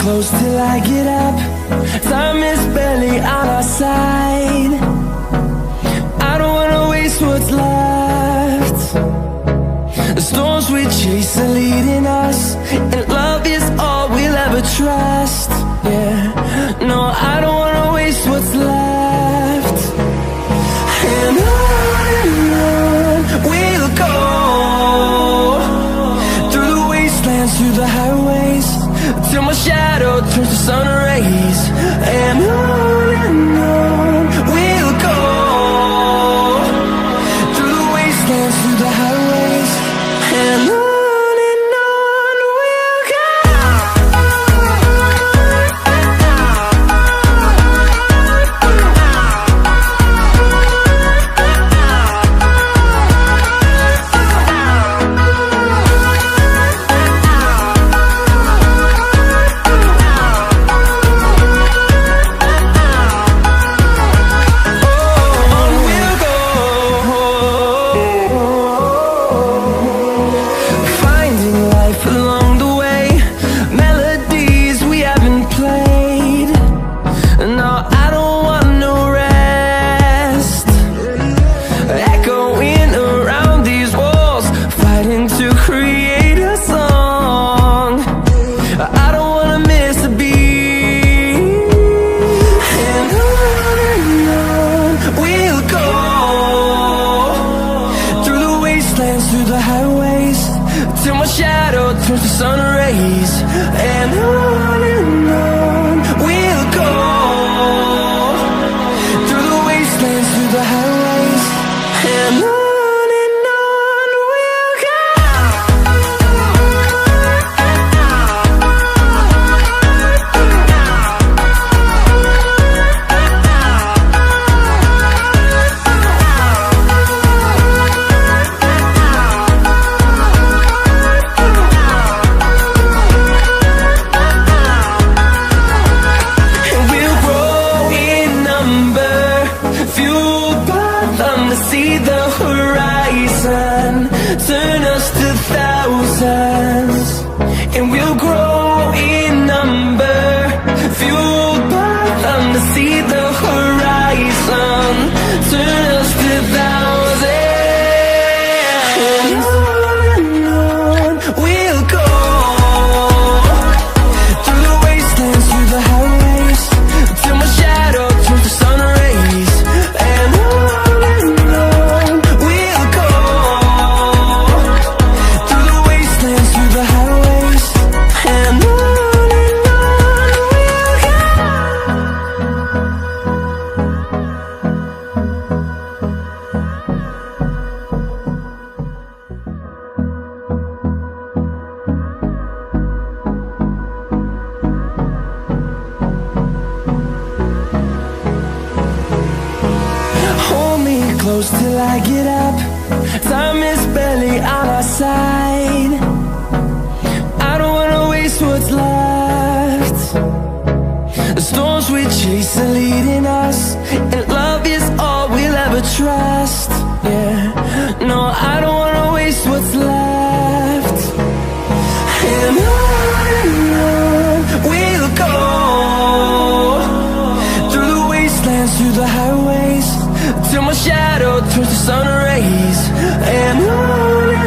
close till I get up. Time is barely on our side. I don't wanna waste what's left. The storms we chase are leading us, and love is all we'll ever trust. Yeah, no, I don't wanna waste what's left. And on we'll go, through the wastelands, through the highways, till my shadow turns to sun rays. And on we'll go, through the wastelands, through the highways, and on we'll go. Through the highways, till my shadow turns to sun rays. And on we'll go, through the wastelands, through the highways, and on we'll go. See the horizon, turn us to thousands, and we'll grow in number, fueled by them to see the horizon, turn us to thousands. And on we'll go, through the wastelands, through the highways, till my shadow turns to sun rays. And close till I get up. Time is barely on our side. I don't wanna waste what's left. The storms we chase are leading us, and love is all we'll ever trust. Yeah, no, I don't wanna waste what's left. And on we'll go, through the wastelands, through the highways, till my shadow turns to sun rays. And on